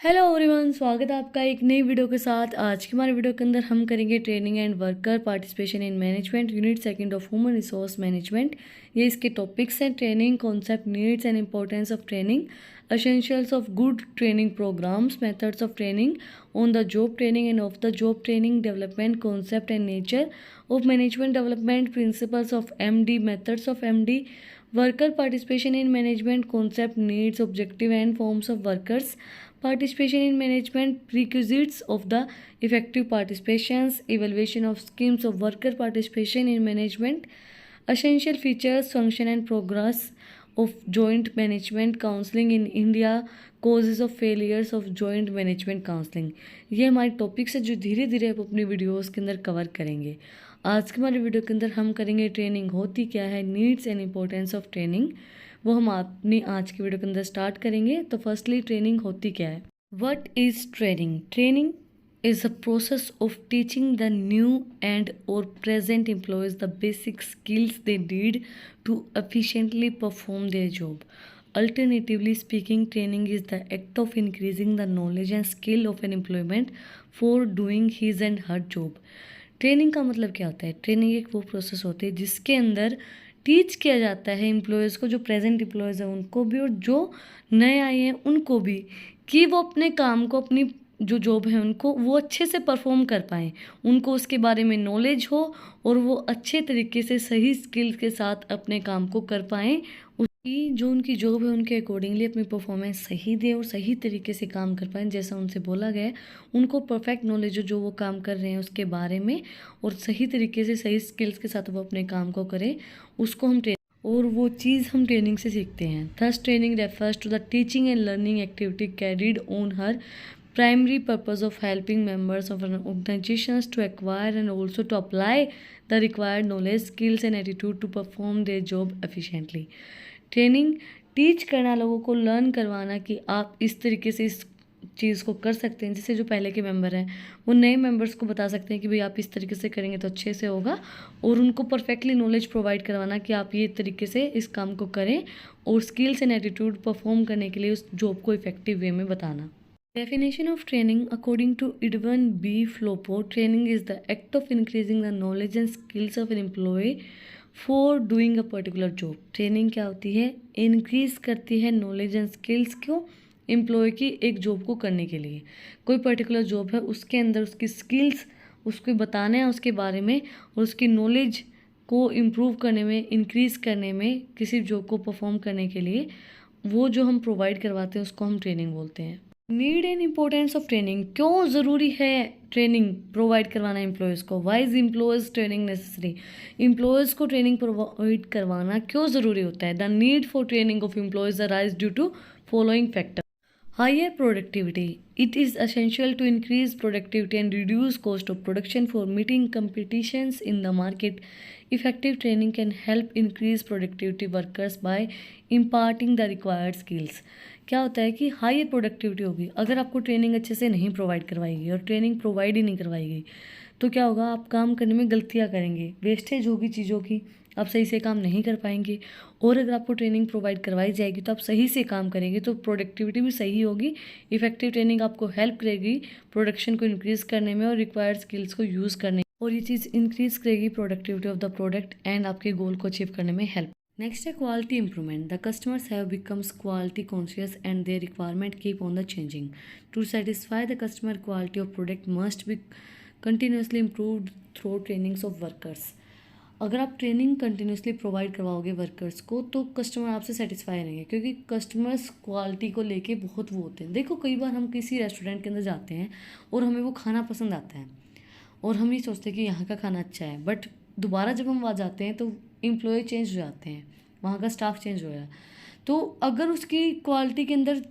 Hello everyone, स्वागत है आपका एक नई वीडियो के साथ। आज की हमारे वीडियो के अंदर हम करेंगे training and worker participation in management unit second of human resource management. ये इसके टॉपिक्स हैं: training concept, needs and importance of training, essentials of good training programs, methods of training, on the job training and off the job training, development concept and nature of management development, principles of MD, methods of MD, worker participation in management concept, needs, objective and forms of workers participation in management, prerequisites of the effective participations, evaluation of schemes of worker participation in management, essential features, function and progress of joint management counseling in India, causes of failures of joint management counseling। ये हमारे topics है जो धीरे धीरे आप अपनी videos के अंदर कवर करेंगे। आज के हमारे वीडियो के अंदर हम करेंगे ट्रेनिंग होती क्या है, needs and importance of training. वो हम अपनी आज की वीडियो के अंदर स्टार्ट करेंगे। तो फर्स्टली ट्रेनिंग होती क्या है। What is training? Training is a process of teaching the new and or present employees the basic skills they need to efficiently perform their job. Alternatively speaking, training is the act of increasing the knowledge and skill of an employment for doing his and her job. Training का मतलब क्या होता है? Training एक वो process होती है जिसके अंदर टीच किया जाता है एम्प्लॉयज़ को, जो प्रेजेंट एम्प्लॉयज़ हैं उनको भी और जो नए आए हैं उनको भी, कि वो अपने काम को, अपनी जो जॉब है उनको वो अच्छे से परफॉर्म कर पाएँ, उनको उसके बारे में नॉलेज हो और वो अच्छे तरीके से सही स्किल्स के साथ अपने काम को कर पाएँ, उसकी जो उनकी जॉब है उनके अकॉर्डिंगली अपनी परफॉर्मेंस सही दे और सही तरीके से काम कर पाएँ जैसा उनसे बोला गया है। उनको परफेक्ट नॉलेज हो जो वो काम कर रहे हैं उसके बारे में, और सही तरीके से सही स्किल्स के साथ वो अपने काम को करें, उसको हम और वो चीज़ हम ट्रेनिंग से सीखते हैं। Thus training refers to the teaching and learning activity carried on her primary purpose of helping members of an organizations to acquire and also to apply the required knowledge, skills and attitude to perform their job efficiently। Training teach करना, लोगों को learn करवाना कि आप इस तरीके से इस चीज़ को कर सकते हैं, जिससे जो पहले के मेंबर हैं वो नए मेंबर्स को बता सकते हैं कि भाई आप इस तरीके से करेंगे तो अच्छे से होगा, और उनको परफेक्टली नॉलेज प्रोवाइड करवाना कि आप ये तरीके से इस काम को करें, और स्किल्स एंड एटीट्यूड परफॉर्म करने के लिए उस जॉब को इफेक्टिव वे में बताना। Definition of training according to Edwin B. Flopo, training is the act of increasing the knowledge and skills of an employee for doing a particular job। Training क्या होती है? इंक्रीज करती है knowledge and skills को employ की एक job को करने के लिए। कोई पर्टिकुलर जॉब है उसके अंदर उसकी स्किल्स उसको बताना है उसके बारे में, और उसकी नॉलेज को इम्प्रूव करने में, इंक्रीज़ करने में, किसी जॉब को परफॉर्म करने के लिए वो जो हम प्रोवाइड करवाते हैं उसको हम ट्रेनिंग बोलते हैं। Need and importance of training, क्यों ज़रूरी है ट्रेनिंग प्रोवाइड करवाना एम्प्लॉयज़ को? Why is employees training necessary? Employees को ट्रेनिंग प्रोवाइड करवाना क्यों ज़रूरी होता है? The need for training of employees arise due to following factor. Higher productivity. It is essential to increase productivity and reduce cost of production for meeting competitions in the market. Effective training can help increase productivity workers by imparting the required skills। क्या होता है कि higher productivity होगी अगर आपको training अच्छे से नहीं प्रोवाइड करवाई गई, और ट्रेनिंग प्रोवाइड ही नहीं करवाई गई तो क्या होगा? आप काम करने में गलतियाँ करेंगे, वेस्टेज होगी चीज़ों की, आप सही से काम नहीं कर पाएंगे। और अगर आपको ट्रेनिंग प्रोवाइड करवाई जाएगी तो आप सही से काम करेंगे तो प्रोडक्टिविटी भी सही होगी। इफेक्टिव ट्रेनिंग आपको हेल्प करेगी प्रोडक्शन को इंक्रीज़ करने में और रिक्वायर्ड स्किल्स को यूज़ करने में, और ये चीज़ इंक्रीज़ करेगी productivity of the product and आपके गोल को अचीव करने में हेल्प। नेक्स्ट है quality improvement. The customers have becomes quality conscious and their requirement keep on the changing. To satisfy the customer, quality of product must be continuously improved through trainings of workers. अगर आप training continuously provide करवाओगे workers को तो customer आपसे satisfy रहेंगे, क्योंकि customers quality को लेके बहुत वो होते हैं। देखो, कई बार हम किसी रेस्टोरेंट के अंदर जाते हैं और हमें वो खाना पसंद आता है और हम ये सोचते हैं कि यहाँ का खाना अच्छा है, बट दोबारा जब हम वहाँ जाते हैं तो एम्प्लॉय चेंज हो जाते हैं, वहाँ का स्टाफ चेंज हो गया। तो अगर उसकी क्वालिटी के अंदर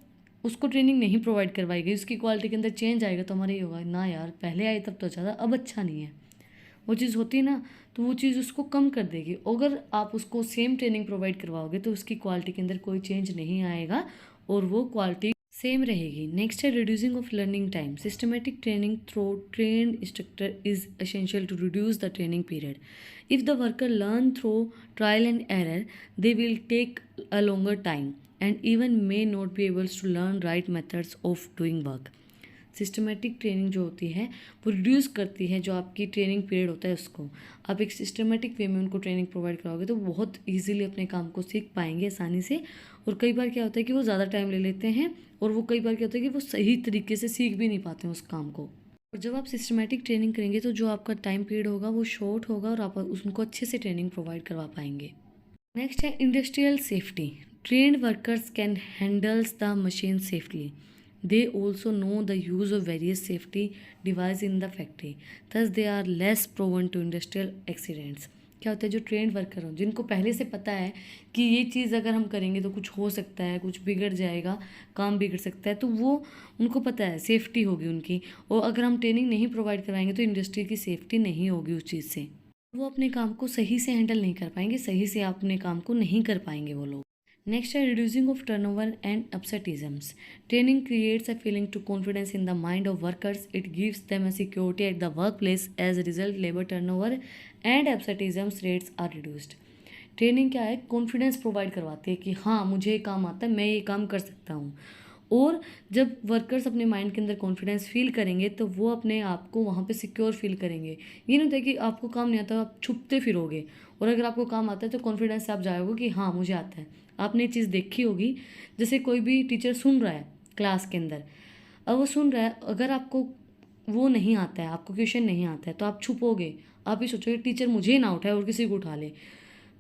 उसको ट्रेनिंग नहीं प्रोवाइड करवाई गई, उसकी क्वालिटी के अंदर चेंज आएगा तो हमारा ये होगा ना, यार पहले आए तब तो अच्छा था, अब अच्छा नहीं है। वो चीज़ होती है ना, तो वो चीज़ उसको कम कर देगी। अगर आप उसको सेम ट्रेनिंग प्रोवाइड करवाओगे तो उसकी क्वालिटी के अंदर कोई चेंज नहीं आएगा और वो क्वालिटी सेम रहेगी। नेक्स्ट है reducing of learning time. Systematic training through trained instructor is essential to reduce the training period. If the worker learn through trial and error, they will take a longer time and even may not be able to learn right methods of doing work. Systematic training जो होती है वो reduce करती है जो आपकी training period होता है उसको। आप एक सिस्टमेटिक वे में उनको ट्रेनिंग प्रोवाइड कराओगे तो बहुत ईजिली अपने काम को सीख पाएंगे आसानी से। और कई बार क्या होता है कि वो ज़्यादा टाइम ले लेते हैं और वो कई बार क्या होता है कि वो सही तरीके से सीख भी नहीं पाते हैं उस काम को। और जब आप सिस्टमेटिक ट्रेनिंग करेंगे तो जो आपका टाइम पीरियड होगा वो शॉर्ट होगा और आप उनको अच्छे से ट्रेनिंग प्रोवाइड करवा पाएंगे। नेक्स्ट है industrial safety. Trained workers can handles the machine safely. They also know the use of various safety devices in the factory. Thus, they are less prone to industrial accidents. क्या होता है जो trend worker हों जिनको पहले से पता है कि ये चीज़ अगर हम करेंगे तो कुछ हो सकता है, कुछ बिगड़ जाएगा, काम बिगड़ सकता है, तो वो उनको पता है सेफ्टी होगी उनकी। और अगर हम ट्रेनिंग नहीं प्रोवाइड कराएंगे तो इंडस्ट्री की सेफ्टी नहीं होगी उस चीज़ से, वो अपने काम को सही से हैंडल नहीं कर पाएंगे, सही से अपने काम को नहीं कर पाएंगे वो लोग। नेक्स्ट है reducing of turnover and absenteeisms. Training creates a feeling to confidence in the mind of workers. It gives them a security at the work place. As a result labour turnover and absenteeisms rates are reduced. Training क्या है, confidence provide करवाती है कि हाँ मुझे ये काम आता है, मैं ये काम कर सकता हूँ। और जब वर्कर्स अपने माइंड के अंदर कॉन्फिडेंस फील करेंगे तो वो अपने आप को वहाँ पे सिक्योर फील करेंगे। ये नहीं होता है कि आपको काम नहीं आता आप छुपते फिरोगे, और अगर आपको काम आता है तो कॉन्फिडेंस से आप जाओगे कि हाँ मुझे आता है। आपने चीज़ देखी होगी, जैसे कोई भी टीचर सुन रहा है क्लास के अंदर, अब वो सुन रहा है, अगर आपको वो नहीं आता है, आपको क्वेश्चन नहीं आता है तो आप छुपोगे, आप ये सोचोगे टीचर मुझे ना उठाए और किसी को उठा ले।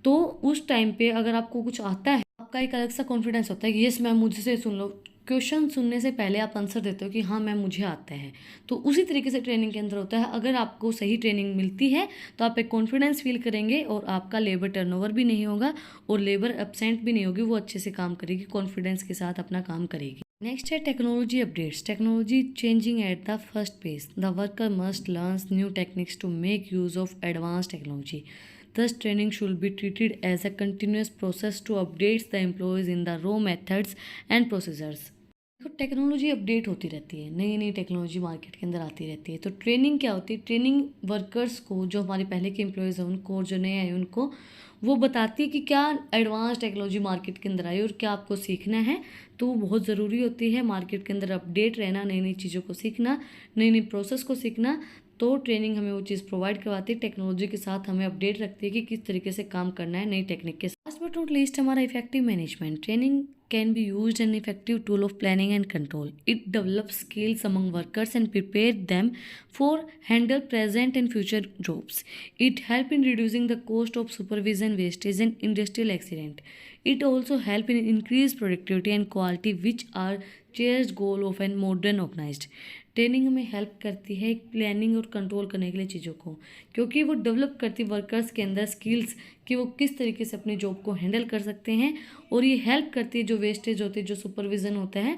तो उस टाइम पे अगर आपको कुछ आता है, आपका एक अलग सा कॉन्फिडेंस होता है कि यस मैम मुझसे सुन लो। क्वेश्चन सुनने से पहले आप आंसर देते हो कि हाँ मैम मुझे आता है। तो उसी तरीके से ट्रेनिंग के अंदर होता है, अगर आपको सही ट्रेनिंग मिलती है तो आप एक कॉन्फिडेंस फील करेंगे और आपका लेबर टर्नओवर भी नहीं होगा और लेबर एब्सेंट भी नहीं होगी, वो अच्छे से काम करेगी, कॉन्फिडेंस के साथ अपना काम करेगी। नेक्स्ट है technology updates. Technology changing at the first pace. The worker must learn new techniques to make use of advance technology. Thus, training should be treated as a continuous process to update the employees in the raw methods and procedures. तो technology update होती रहती है, नई नई technology market के अंदर आती रहती है। तो ट्रेनिंग क्या होती है, ट्रेनिंग वर्कर्स को, जो हमारे पहले के एम्प्लॉयज़ हैं उनको और जो नए आए उनको, वो बताती है कि क्या एडवांस टेक्नोलॉजी मार्केट के अंदर आई और क्या आपको सीखना है। तो वो बहुत ज़रूरी होती है मार्केट के अंदर अपडेट रहना, नई नई चीज़ों को सीखना, नई नई प्रोसेस को सीखना। तो ट्रेनिंग हमें वो चीज़ प्रोवाइड करवाती है, टेक्नोलॉजी के साथ हमें अपडेट रखती है कि किस तरीके से काम करना है नई टेक्निक के साथ। लास्ट बट नॉट लीस्ट हमारा effective management. Training can be used an effective tool of planning and control. It develops skills among workers and prepare them for handle present and future jobs. It help in reducing the cost of supervision, wastage and industrial accident. It also help in increase productivity and quality, which are cherished goal of a modern organized. Training हमें help करती है planning और control करने के लिए चीज़ों को, क्योंकि वो डेवलप करती वर्कर्स के अंदर स्किल्स कि वो किस तरीके से अपनी जॉब को हैंडल कर सकते हैं। और ये हेल्प करती है जो वेस्टेज होती है, जो सुपरविज़न होता है,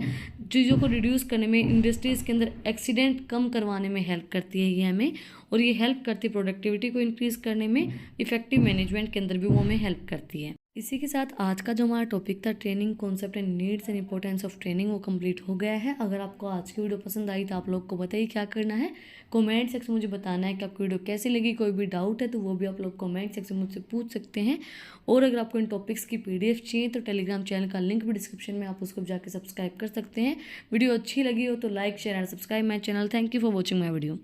चीज़ों को रिड्यूस करने में, इंडस्ट्रीज़ के अंदर एक्सीडेंट कम करवाने में हेल्प करती है ये हमें। और ये हेल्प करती है प्रोडक्टिविटी को इंक्रीज़ करने में, इफेक्टिव मैनेजमेंट के अंदर भी वो हमें हेल्प करती है। इसी के साथ आज का जो हमारा टॉपिक था training concept and needs and importance of training, वो कंप्लीट हो गया है। अगर आपको आज की वीडियो पसंद आई तो आप लोग को बताइए क्या करना है, कमेंट सेक्शन में मुझे बताना है कि आपको वीडियो कैसी लगी। कोई भी डाउट है तो वो भी आप लोग कमेंट सेक्शन में मुझसे पूछ सकते हैं। और अगर आपको इन टॉपिक्स की PDF चाहिए तो टेलीग्राम चैनल का लिंक भी डिस्क्रिप्शन में, आप उसको जाकर सब्सक्राइब कर सकते हैं। वीडियो अच्छी लगी हो तो like share and subscribe my channel. Thank you for watching my video.